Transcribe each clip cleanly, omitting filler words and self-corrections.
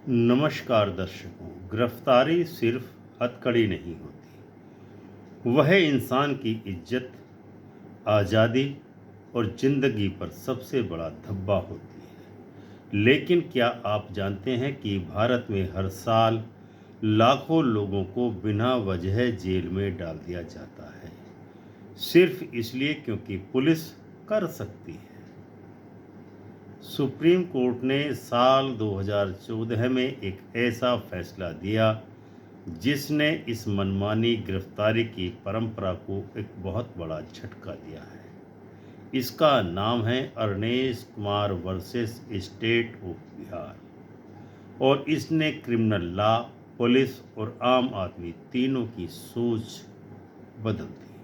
नमस्कार दर्शकों। गिरफ्तारी सिर्फ हथकड़ी नहीं होती, वह इंसान की इज्जत, आज़ादी और ज़िंदगी पर सबसे बड़ा धब्बा होती है। लेकिन क्या आप जानते हैं कि भारत में हर साल लाखों लोगों को बिना वजह जेल में डाल दिया जाता है, सिर्फ इसलिए क्योंकि पुलिस कर सकती है। सुप्रीम कोर्ट ने साल 2014 में एक ऐसा फैसला दिया जिसने इस मनमानी गिरफ्तारी की परंपरा को एक बहुत बड़ा झटका दिया है। इसका नाम है Arnesh Kumar versus state of Bihar और इसने क्रिमिनल लॉ, पुलिस और आम आदमी तीनों की सोच बदल दी।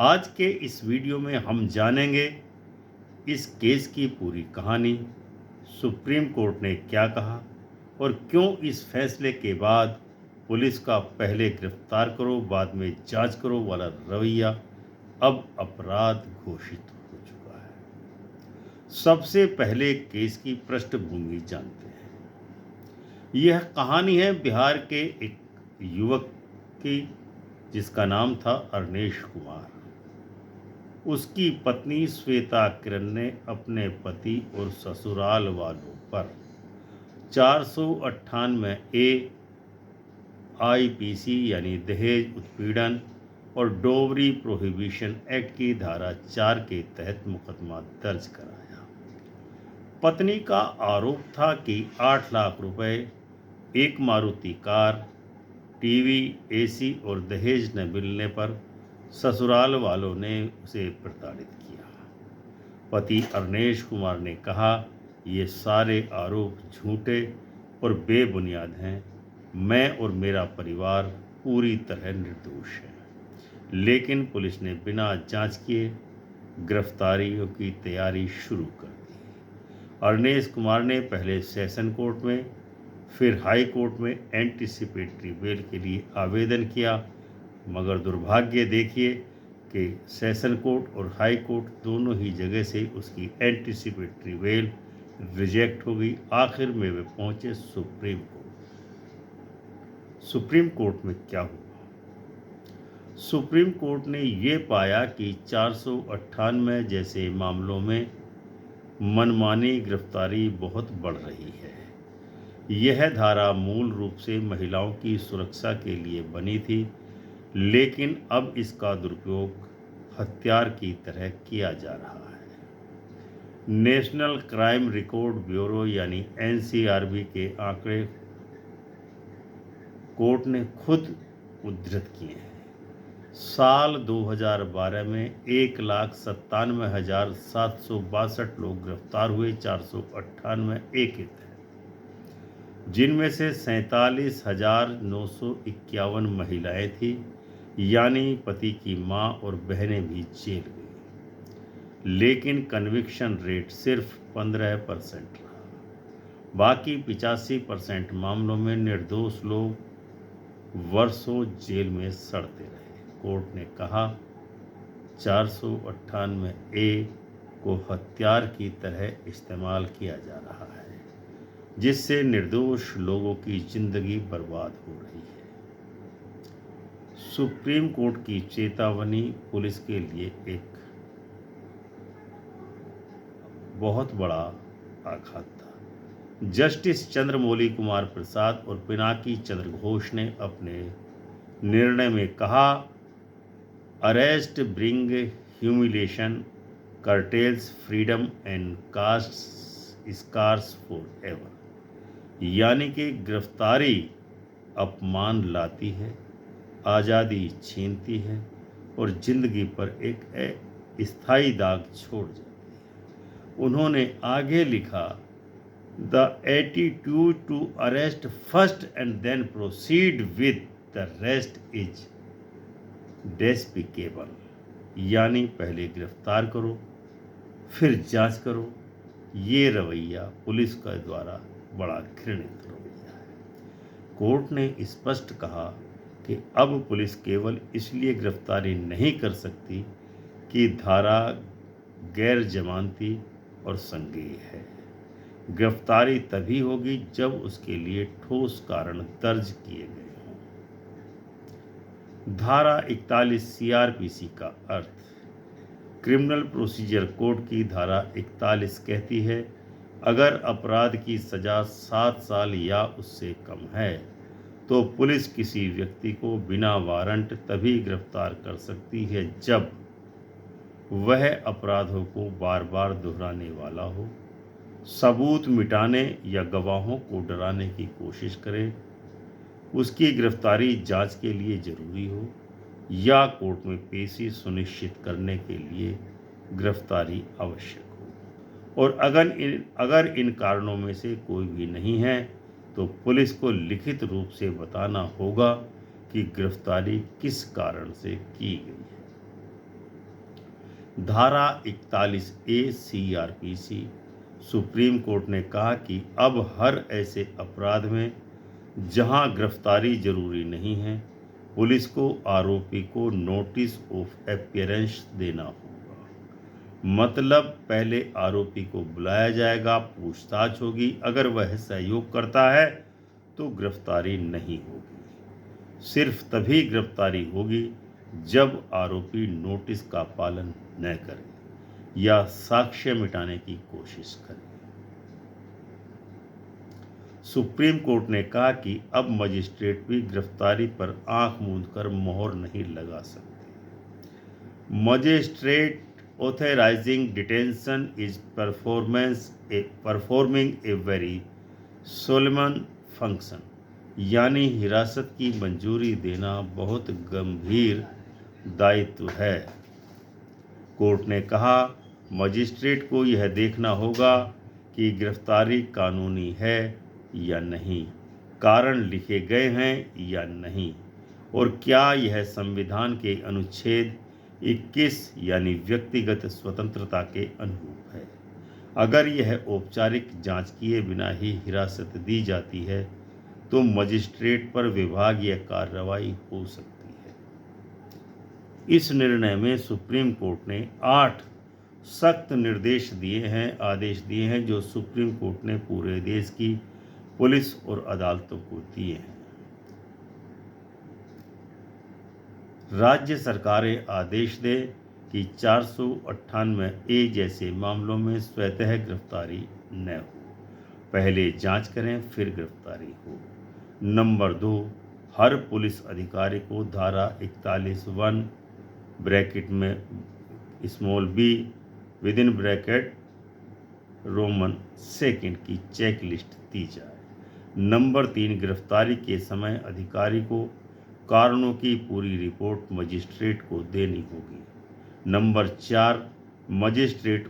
आज के इस वीडियो में हम जानेंगे इस केस की पूरी कहानी, सुप्रीम कोर्ट ने क्या कहा और क्यों इस फैसले के बाद पुलिस का पहले गिरफ्तार करो बाद में जांच करो वाला रवैया अब अपराध घोषित हो चुका है। सबसे पहले केस की पृष्ठभूमि जानते हैं। यह कहानी है बिहार के एक युवक की जिसका नाम था अरनेश कुमार। उसकी पत्नी श्वेता किरण ने अपने पति और ससुराल वालों पर 498 ए आईपीसी यानी दहेज उत्पीड़न और डोवरी प्रोहिबिशन एक्ट की धारा 4 के तहत मुकदमा दर्ज कराया। पत्नी का आरोप था कि 8 लाख रुपए, एक मारुति कार, टीवी, एसी और दहेज न मिलने पर ससुराल वालों ने उसे प्रताड़ित किया। पति अरनेश कुमार ने कहा, ये सारे आरोप झूठे और बेबुनियाद हैं। मैं और मेरा परिवार पूरी तरह निर्दोष है। लेकिन पुलिस ने बिना जांच किए गिरफ्तारियों की तैयारी शुरू कर दी। अरनेश कुमार ने पहले सेशन कोर्ट में, फिर हाई कोर्ट में एंटीसिपेटरी बेल के लिए आवेदन किया, मगर दुर्भाग्य देखिए कि सेशन कोर्ट और हाई कोर्ट दोनों ही जगह से उसकी एंटीसिपेटरी बेल रिजेक्ट हो गई। आखिर में वे पहुंचे सुप्रीम कोर्ट। सुप्रीम कोर्ट में क्या हुआ? सुप्रीम कोर्ट ने ये पाया कि 498 जैसे मामलों में मनमानी गिरफ्तारी बहुत बढ़ रही है। यह धारा मूल रूप से महिलाओं की सुरक्षा के लिए बनी थी, लेकिन अब इसका दुरुपयोग हथियार की तरह किया जा रहा है। नेशनल क्राइम रिकॉर्ड ब्यूरो यानी एनसीआरबी के आंकड़े कोर्ट ने खुद उद्धृत किए हैं। साल 2012 में 1,97,762 लोग गिरफ्तार हुए 498 ए के तहत, जिनमें से 47,951 महिलाएं थी, यानी पति की मां और बहनें भी जेल गई। लेकिन कन्विक्शन रेट सिर्फ 15% रहा। बाकी 85% मामलों में निर्दोष लोग वर्षों जेल में सड़ते रहे। कोर्ट ने कहा, 498 ए को हथियार की तरह इस्तेमाल किया जा रहा है, जिससे निर्दोष लोगों की जिंदगी बर्बाद हो रही है। सुप्रीम कोर्ट की चेतावनी पुलिस के लिए एक बहुत बड़ा आघात था। जस्टिस चंद्रमौली कुमार प्रसाद और पिनाकी चंद्र घोष ने अपने निर्णय में कहा, arrest bring humiliation, curtails freedom and casts scars forever। यानी कि गिरफ्तारी अपमान लाती है, आज़ादी छीनती है और जिंदगी पर एक स्थायी दाग छोड़ जाती है। उन्होंने आगे लिखा, the attitude to arrest first and then proceed with the rest is despicable. यानी पहले गिरफ्तार करो फिर जांच करो, ये रवैया पुलिस के द्वारा बड़ा घृणित रवैया है। कोर्ट ने स्पष्ट कहा कि अब पुलिस केवल इसलिए गिरफ्तारी नहीं कर सकती कि धारा गैर जमानती और संज्ञेय है। गिरफ्तारी तभी होगी जब उसके लिए ठोस कारण दर्ज किए गए हों। धारा 41 सीआरपीसी का अर्थ। क्रिमिनल प्रोसीजर कोड की धारा 41 कहती है, अगर अपराध की सजा 7 साल या उससे कम है तो पुलिस किसी व्यक्ति को बिना वारंट तभी गिरफ्तार कर सकती है जब वह अपराधों को बार बार दोहराने वाला हो, सबूत मिटाने या गवाहों को डराने की कोशिश करे, उसकी गिरफ्तारी जांच के लिए जरूरी हो या कोर्ट में पेशी सुनिश्चित करने के लिए गिरफ्तारी आवश्यक हो। और अगर इन कारणों में से कोई भी नहीं है तो पुलिस को लिखित रूप से बताना होगा कि गिरफ्तारी किस कारण से की गई है। धारा 41 ए सीआरपीसी। सुप्रीम कोर्ट ने कहा कि अब हर ऐसे अपराध में जहां गिरफ्तारी जरूरी नहीं है, पुलिस को आरोपी को नोटिस ऑफ अपीयरेंस देना होगा। मतलब पहले आरोपी को बुलाया जाएगा, पूछताछ होगी, अगर वह सहयोग करता है तो गिरफ्तारी नहीं होगी। सिर्फ तभी गिरफ्तारी होगी जब आरोपी नोटिस का पालन न करे या साक्ष्य मिटाने की कोशिश करे। सुप्रीम कोर्ट ने कहा कि अब मजिस्ट्रेट भी गिरफ्तारी पर आंख मूंदकर मोहर नहीं लगा सकते। Magistrate authorising detention is performing a very Solomon function, यानी हिरासत की मंजूरी देना बहुत गंभीर दायित्व है। कोर्ट ने कहा, मजिस्ट्रेट को यह देखना होगा कि गिरफ्तारी कानूनी है या नहीं, कारण लिखे गए हैं या नहीं, और क्या यह संविधान के अनुच्छेद 21 यानी व्यक्तिगत स्वतंत्रता के अनुरूप है। अगर यह औपचारिक जांच किए बिना ही हिरासत दी जाती है तो मजिस्ट्रेट पर विभागीय कार्रवाई हो सकती है। इस निर्णय में सुप्रीम कोर्ट ने 8 सख्त आदेश दिए हैं जो सुप्रीम कोर्ट ने पूरे देश की पुलिस और अदालतों को दिए हैं। राज्य सरकारें आदेश दें कि 498 ए जैसे मामलों में स्वतः गिरफ्तारी न हो, पहले जांच करें फिर गिरफ्तारी हो। नंबर 2, हर पुलिस अधिकारी को धारा 41(1) ब्रैकेट में small B within bracket Roman second की चेक लिस्ट दी जाए। नंबर 3, गिरफ्तारी के समय अधिकारी को कारणों की पूरी रिपोर्ट मजिस्ट्रेट को देनी होगी। नंबर 4, मजिस्ट्रेट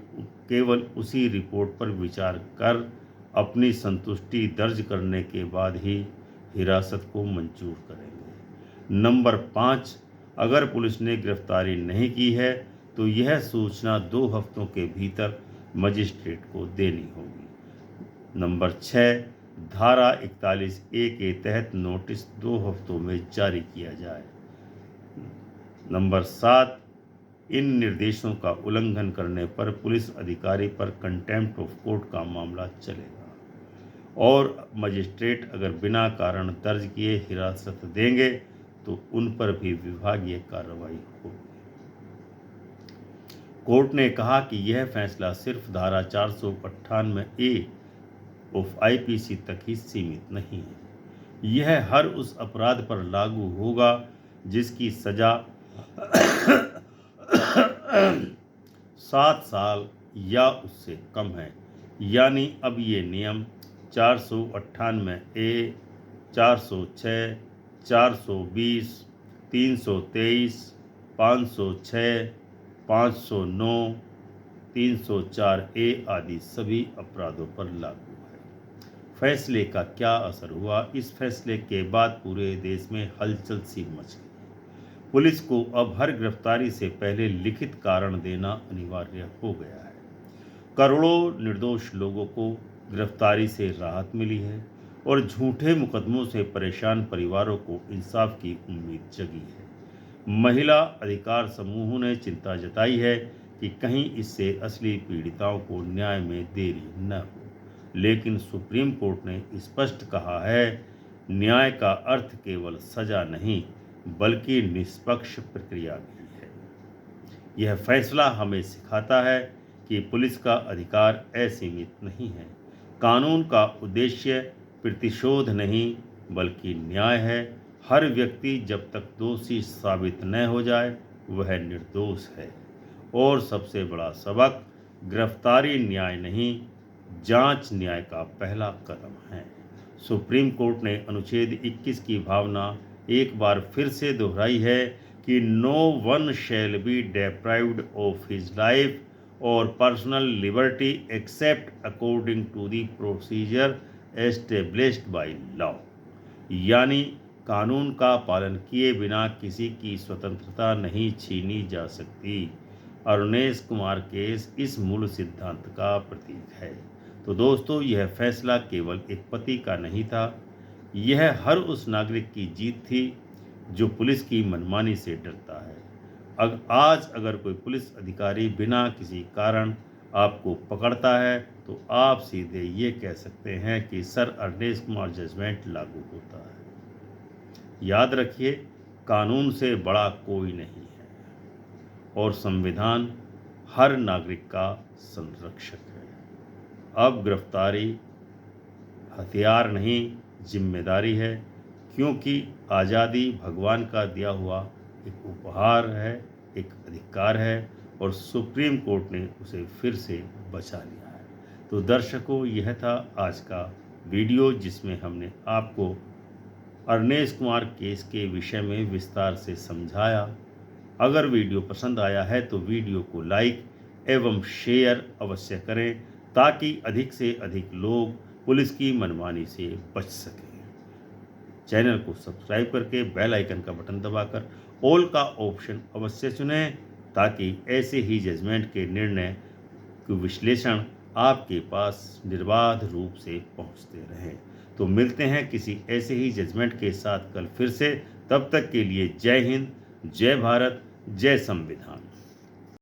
केवल उसी रिपोर्ट पर विचार कर अपनी संतुष्टि दर्ज करने के बाद ही हिरासत को मंजूर करेंगे। नंबर 5, अगर पुलिस ने गिरफ्तारी नहीं की है तो यह सूचना 2 हफ्तों के भीतर मजिस्ट्रेट को देनी होगी। नंबर 6, धारा 41 ए के तहत नोटिस 2 हफ्तों में जारी किया जाए। नंबर 7, इन निर्देशों का उल्लंघन करने पर पुलिस अधिकारी पर कंटेम्प्ट ऑफ कोर्ट का मामला चलेगा और मजिस्ट्रेट अगर बिना कारण दर्ज किए हिरासत देंगे तो उन पर भी विभागीय कार्रवाई होगी। कोर्ट ने कहा कि यह फैसला सिर्फ धारा 498 ए ऑफ आईपीसी तक ही सीमित नहीं है, यह हर उस अपराध पर लागू होगा जिसकी सजा 7 साल या उससे कम है। यानी अब ये नियम 498 ए, 406, 420, 323, 506, 509, 304 ए आदि सभी अपराधों पर लागू है। फैसले का क्या असर हुआ? इस फैसले के बाद पूरे देश में हलचल सी मच गई। पुलिस को अब हर गिरफ्तारी से पहले लिखित कारण देना अनिवार्य हो गया है। करोड़ों निर्दोष लोगों को गिरफ्तारी से राहत मिली है और झूठे मुकदमों से परेशान परिवारों को इंसाफ की उम्मीद जगी है। महिला अधिकार समूहों ने चिंता जताई है कि कहीं इससे असली पीड़िताओं को न्याय में देरी न हो। लेकिन सुप्रीम कोर्ट ने स्पष्ट कहा है, न्याय का अर्थ केवल सजा नहीं बल्कि निष्पक्ष प्रक्रिया भी है। यह फैसला हमें सिखाता है कि पुलिस का अधिकार असीमित नहीं है। कानून का उद्देश्य प्रतिशोध नहीं बल्कि न्याय है। हर व्यक्ति जब तक दोषी साबित न हो जाए वह निर्दोष है। और सबसे बड़ा सबक, गिरफ्तारी न्याय नहीं, जांच न्याय का पहला कदम है। सुप्रीम कोर्ट ने अनुच्छेद 21 की भावना एक बार फिर से दोहराई है कि no one shall be deprived of his life और personal liberty except according to the procedure established by law. यानी कानून का पालन किए बिना किसी की स्वतंत्रता नहीं छीनी जा सकती। अरुणेश कुमार केस इस मूल सिद्धांत का प्रतीक है। तो दोस्तों, यह फैसला केवल एक पति का नहीं था, यह हर उस नागरिक की जीत थी जो पुलिस की मनमानी से डरता है। आज अगर कोई पुलिस अधिकारी बिना किसी कारण आपको पकड़ता है तो आप सीधे ये कह सकते हैं कि सर अरुणेश कुमार जजमेंट लागू होता है। याद रखिए, कानून से बड़ा कोई नहीं है और संविधान हर नागरिक का संरक्षक है। अब गिरफ्तारी हथियार नहीं, जिम्मेदारी है, क्योंकि आज़ादी भगवान का दिया हुआ एक उपहार है, एक अधिकार है और सुप्रीम कोर्ट ने उसे फिर से बचा लिया है। तो दर्शकों, यह था आज का वीडियो जिसमें हमने आपको अरुणेश कुमार केस के विषय में विस्तार से समझाया। अगर वीडियो पसंद आया है तो वीडियो को लाइक एवं शेयर अवश्य करें ताकि अधिक से अधिक लोग पुलिस की मनमानी से बच सकें। चैनल को सब्सक्राइब करके बेल आइकन का बटन दबाकर ऑल का ऑप्शन अवश्य चुनें ताकि ऐसे ही जजमेंट के निर्णय के विश्लेषण आपके पास निर्बाध रूप से पहुंचते रहें। तो मिलते हैं किसी ऐसे ही जजमेंट के साथ कल फिर से। तब तक के लिए जय हिंद, जय भारत, जय संविधान।